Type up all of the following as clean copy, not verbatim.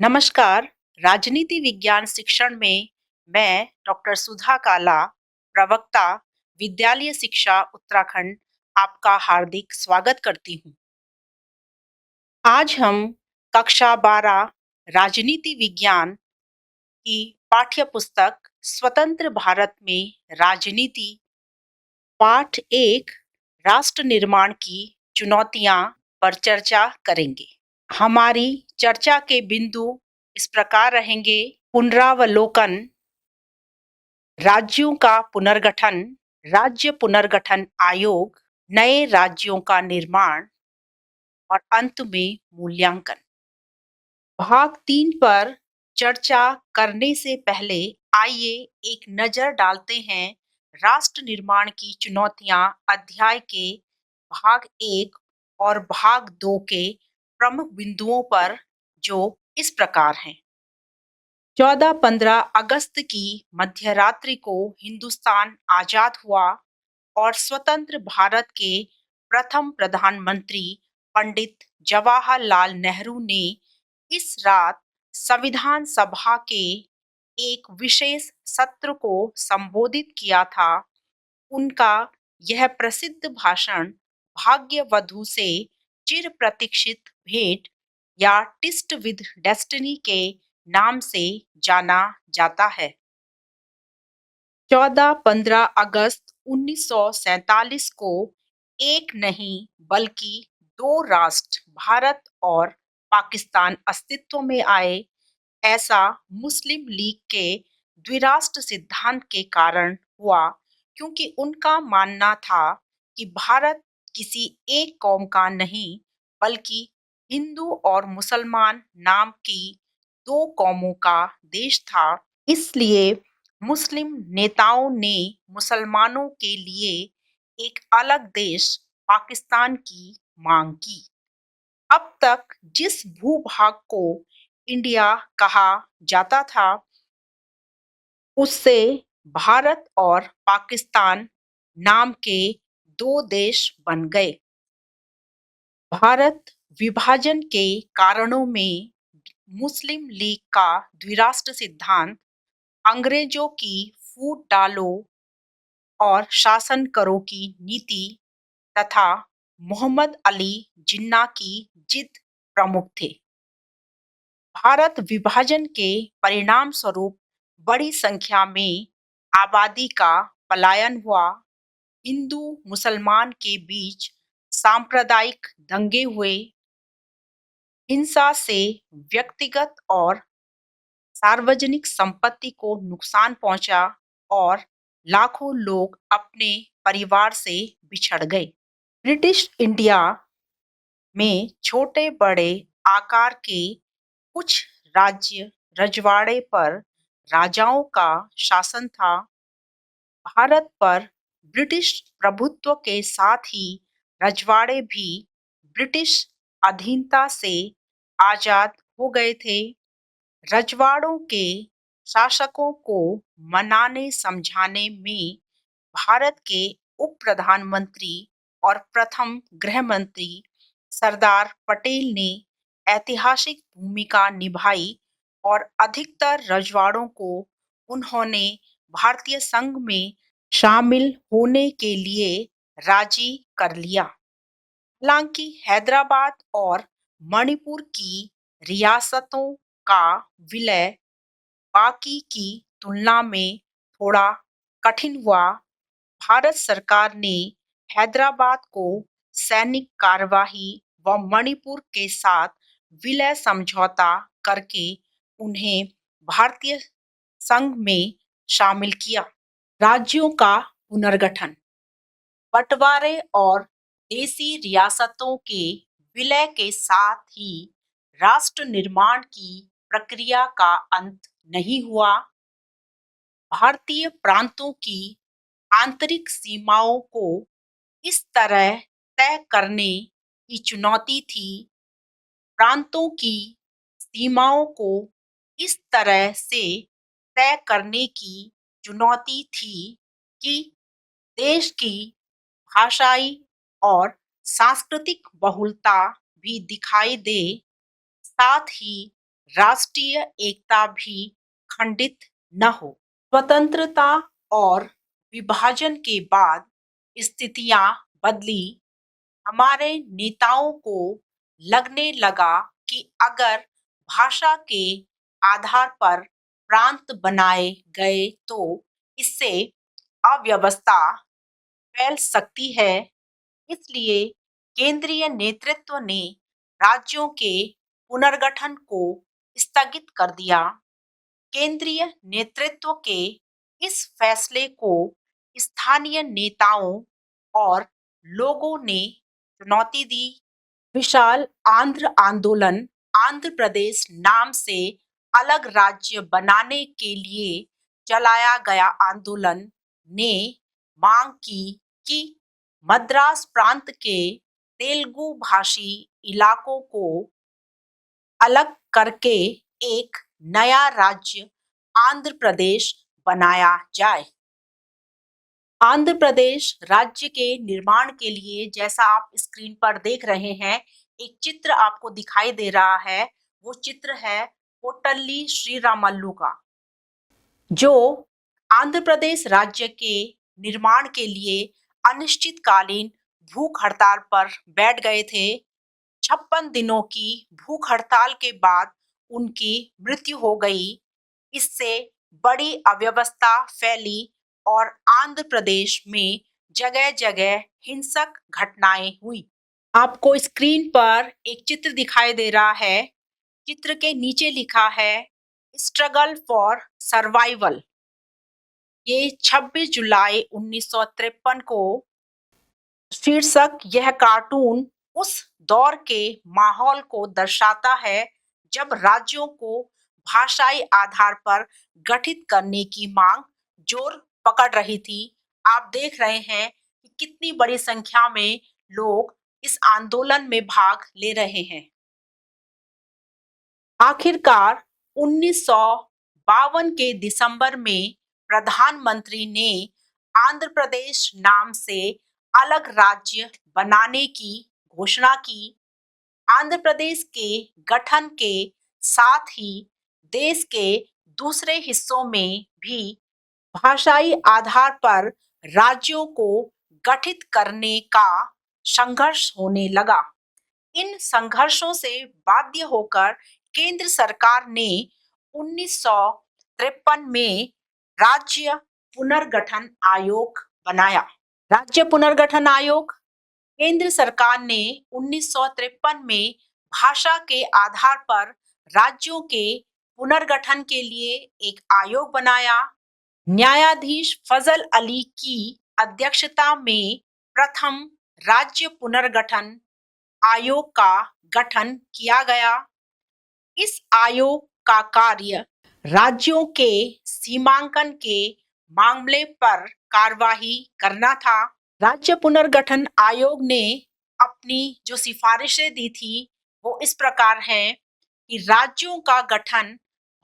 नमस्कार। राजनीति विज्ञान शिक्षण में मैं डॉक्टर सुधा काला, प्रवक्ता, विद्यालय शिक्षा उत्तराखंड, आपका हार्दिक स्वागत करती हूँ। आज हम कक्षा 12 राजनीति विज्ञान की पाठ्य पुस्तक स्वतंत्र भारत में राजनीति पाठ 1 राष्ट्र निर्माण की चुनौतियां पर चर्चा करेंगे। हमारी चर्चा के बिंदु इस प्रकार रहेंगे: पुनरावलोकन, राज्यों का पुनर्गठन, राज्य पुनर्गठन आयोग, नए राज्यों का निर्माण और अंत में मूल्यांकन। भाग 3 पर चर्चा करने से पहले आइए एक नजर डालते हैं राष्ट्र निर्माण की चुनौतियां अध्याय के भाग 1 और भाग 2 के प्रमुख बिंदुओं पर, जो इस प्रकार हैं। 14-15 अगस्त की मध्यरात्रि को हिंदुस्तान आजाद हुआ और स्वतंत्र भारत के प्रथम प्रधानमंत्री पंडित जवाहरलाल नेहरू ने इस रात संविधान सभा के एक विशेष सत्र को संबोधित किया था। उनका यह प्रसिद्ध भाषण भाग्यवधु से चिर प्रतीक्षित भेंट या टिस्ट विद डेस्टिनी के नाम से जाना जाता है। 14-15 अगस्त 1947 को एक नहीं बल्कि दो राष्ट्र भारत और पाकिस्तान अस्तित्व में आए। ऐसा मुस्लिम लीग के द्विराष्ट्र सिद्धांत के कारण हुआ, क्योंकि उनका मानना था कि भारत किसी एक कौम का नहीं बल्कि हिंदू और मुसलमान नाम की दो कौमों का देश था। इसलिए मुस्लिम नेताओं ने मुसलमानों के लिए एक अलग देश पाकिस्तान की मांग की। अब तक जिस भूभाग को इंडिया कहा जाता था, उससे भारत और पाकिस्तान नाम के दो देश बन गए। भारत विभाजन के कारणों में मुस्लिम लीग का द्विराष्ट्र सिद्धांत, अंग्रेजों की फूट डालो और शासन करो की नीति तथा मोहम्मद अली जिन्ना की जिद प्रमुख थे। भारत विभाजन के परिणाम स्वरूप बड़ी संख्या में आबादी का पलायन हुआ। हिंदू मुसलमान के बीच सांप्रदायिक दंगे हुए। हिंसा से व्यक्तिगत और सार्वजनिक संपत्ति को नुकसान पहुंचा और लाखों लोग अपने परिवार से बिछड़ गए। ब्रिटिश इंडिया में छोटे बड़े आकार के कुछ राज्य रजवाड़े पर राजाओं का शासन था। भारत पर ब्रिटिश प्रभुत्व के साथ ही रजवाड़े भी ब्रिटिश अधीनता से आजाद हो गए थे। रजवाड़ों के शासकों को मनाने समझाने में भारत के उप प्रधानमंत्री और प्रथम गृह मंत्री सरदार पटेल ने ऐतिहासिक भूमिका निभाई और अधिकतर रजवाड़ों को उन्होंने भारतीय संघ में शामिल होने के लिए राजी कर लिया। हालांकि हैदराबाद और मणिपुर की रियासतों का विलय बाकी की तुलना में थोड़ा कठिन हुआ। भारत सरकार ने हैदराबाद को सैनिक कार्यवाही व मणिपुर के साथ विलय समझौता करके उन्हें भारतीय संघ में शामिल किया। राज्यों का पुनर्गठन, बंटवारे और देसी रियासतों के विलय के साथ ही राष्ट्र निर्माण की प्रक्रिया का अंत नहीं हुआ। भारतीय प्रांतों की आंतरिक सीमाओं को इस तरह तय करने की चुनौती थी। प्रांतों की सीमाओं को इस तरह से तय करने की चुनौती थी कि देश की भाषाई और सांस्कृतिक बहुलता भी दिखाई दे, साथ ही राष्ट्रीय एकता भी खंडित न हो। स्वतंत्रता और विभाजन के बाद स्थितियां बदली। हमारे नेताओं को लगने लगा कि अगर भाषा के आधार पर प्रांत बनाए गए तो इससे अव्यवस्था फैल सकती है। इसलिए केंद्रीय नेतृत्व ने राज्यों के पुनर्गठन को स्थगित कर दिया। केंद्रीय नेतृत्व के इस फैसले को स्थानीय नेताओं और लोगों ने चुनौती दी। विशाल आंध्र आंदोलन, आंध्र प्रदेश नाम से अलग राज्य बनाने के लिए चलाया गया आंदोलन ने मांग की कि मद्रास प्रांत के तेलुगु भाषी इलाकों को अलग करके एक नया राज्य आंध्र प्रदेश बनाया जाए। आंध्र प्रदेश राज्य के निर्माण के लिए, जैसा आप स्क्रीन पर देख रहे हैं, एक चित्र आपको दिखाई दे रहा है। वो चित्र है कोटल्ली श्रीरामल्लू का, जो आंध्र प्रदेश राज्य के निर्माण के लिए अनिश्चितकालीन भूख हड़ताल पर बैठ गए थे। 56 दिनों की भूख हड़ताल के बाद उनकी मृत्यु हो गई। इससे बड़ी अव्यवस्था फैली और आंध्र प्रदेश में जगह-जगह हिंसक घटनाएं हुई। आपको स्क्रीन पर एक चित्र दिखाई दे रहा है। चित्र के नीचे लिखा है स्ट्रगल फॉर सर्वाइवल। ये 26 जुलाई 1953 को शीर्षक। यह कार्टून उस दौर के माहौल को दर्शाता है जब राज्यों को भाषाई आधार पर गठित करने की मांग जोर पकड़ रही थी। आप देख रहे हैं कि कितनी बड़ी संख्या में लोग इस आंदोलन में भाग ले रहे हैं। आखिरकार 1952 के दिसंबर में प्रधानमंत्री ने आंध्र प्रदेश नाम से अलग राज्य बनाने की घोषणा की। आंध्र प्रदेश के गठन के साथ ही देश के दूसरे हिस्सों में भी भाषाई आधार पर राज्यों को गठित करने का संघर्ष होने लगा। इन संघर्षों से बाध्य होकर केंद्र सरकार ने 1953 में राज्य पुनर्गठन आयोग बनाया। राज्य पुनर्गठन आयोग। केंद्र सरकार ने 1953 में भाषा के आधार पर राज्यों के पुनर्गठन के लिए एक आयोग बनाया। न्यायाधीश फजल अली की अध्यक्षता में प्रथम राज्य पुनर्गठन आयोग का गठन किया गया। इस आयोग का कार्य राज्यों के सीमांकन के मामले पर कार्यवाही करना था। राज्य पुनर्गठन आयोग ने अपनी जो सिफारिशें दी थी वो इस प्रकार हैं कि राज्यों का गठन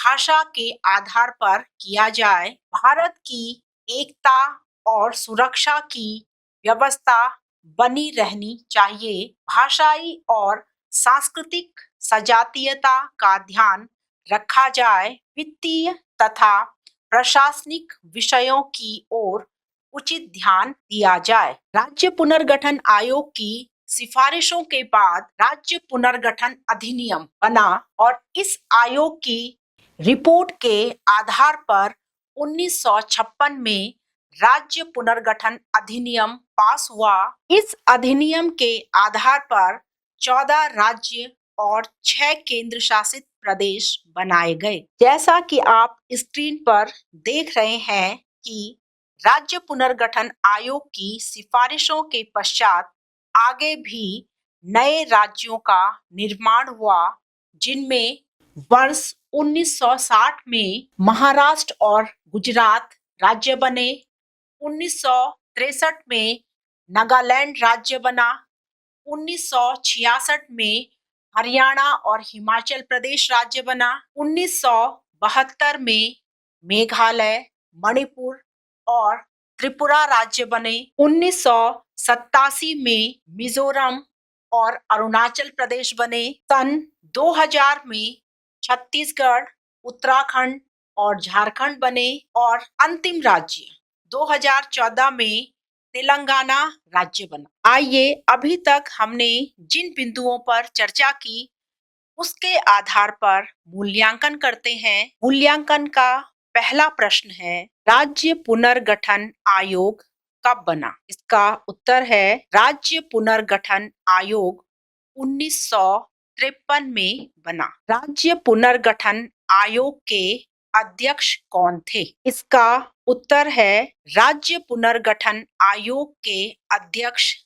भाषा के आधार पर किया जाए। भारत की एकता और सुरक्षा की व्यवस्था बनी रहनी चाहिए। भाषाई और सांस्कृतिक सजातीयता का ध्यान रखा जाए। वित्तीय तथा प्रशासनिक विषयों की ओर उचित ध्यान दिया जाए। राज्य पुनर्गठन आयोग की सिफारिशों के बाद राज्य पुनर्गठन अधिनियम बना और इस आयोग की रिपोर्ट के आधार पर 1956 में राज्य पुनर्गठन अधिनियम पास हुआ। इस अधिनियम के आधार पर 14 राज्य और 6 केंद्र शासित प्रदेश बनाए गए। जैसा कि आप स्क्रीन पर देख रहे हैं कि राज्य पुनर्गठन आयोग की सिफारिशों के पश्चात आगे भी नए राज्यों का निर्माण हुआ, जिनमें वर्ष 1960 में महाराष्ट्र और गुजरात राज्य बने। 1963 में नागालैंड राज्य बना। 1966 में हरियाणा और हिमाचल प्रदेश राज्य बना। 1972 में मेघालय, मणिपुर और त्रिपुरा राज्य बने। 1987 में मिजोरम और अरुणाचल प्रदेश बने। सन 2000 में छत्तीसगढ़, उत्तराखंड और झारखंड बने और अंतिम राज्य 2014 में तेलंगाना राज्य बना। आइए अभी तक हमने जिन बिंदुओं पर चर्चा की उसके आधार पर मूल्यांकन करते हैं। मूल्यांकन का पहला प्रश्न है, राज्य पुनर्गठन आयोग कब बना? इसका उत्तर है, राज्य पुनर्गठन आयोग 1953 में बना। राज्य पुनर्गठन आयोग के अध्यक्ष कौन थे? इसका उत्तर है, राज्य पुनर्गठन आयोग के अध्यक्ष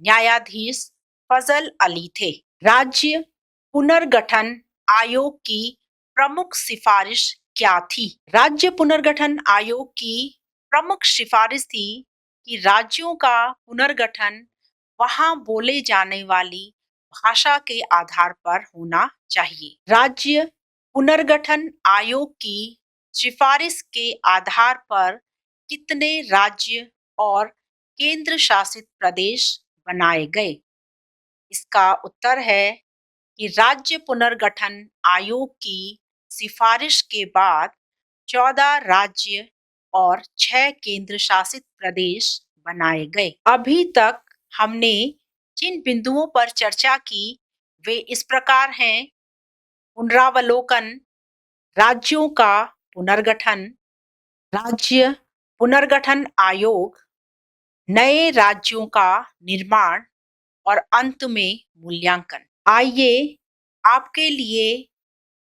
न्यायाधीश फजल अली थे। राज्य पुनर्गठन आयोग की प्रमुख सिफारिश क्या थी? राज्य पुनर्गठन आयोग की प्रमुख सिफारिश थी कि राज्यों का पुनर्गठन वहां बोले जाने वाली भाषा के आधार पर होना चाहिए। राज्य पुनर्गठन आयोग की सिफारिश के आधार पर कितने राज्य और केंद्र शासित प्रदेश बनाए गए? इसका उत्तर है कि राज्य पुनर्गठन आयोग की सिफारिश के बाद 14 राज्य और 6 केंद्र शासित प्रदेश बनाए गए। अभी तक हमने जिन बिंदुओं पर चर्चा की वे इस प्रकार हैं, पुनरावलोकन, राज्यों का पुनर्गठन, राज्य पुनर्गठन आयोग, नए राज्यों का निर्माण और अंत में मूल्यांकन। आइए आपके लिए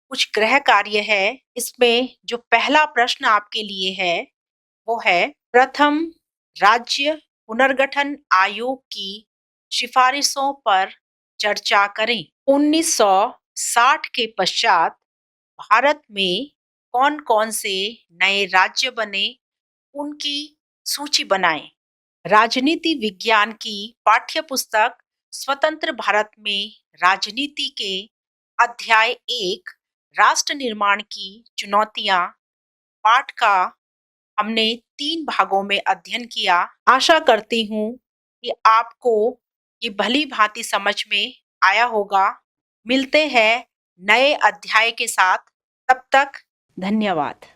कुछ गृह कार्य है। इसमें जो पहला प्रश्न आपके लिए है वो है, प्रथम राज्य पुनर्गठन आयोग की सिफारिशों पर चर्चा करें। 1960 के पश्चात भारत में कौन-कौन से नए राज्य बने, उनकी सूची बनाएं। राजनीति विज्ञान की पाठ्य पुस्तक स्वतंत्र भारत में राजनीति के अध्याय 1 राष्ट्र निर्माण की चुनौतियां पाठ का हमने 3 भागों में अध्ययन किया। आशा करती हूँ कि आपको ये भली भांति समझ में आया होगा। मिलते हैं नए अध्याय के साथ, तब तक धन्यवाद।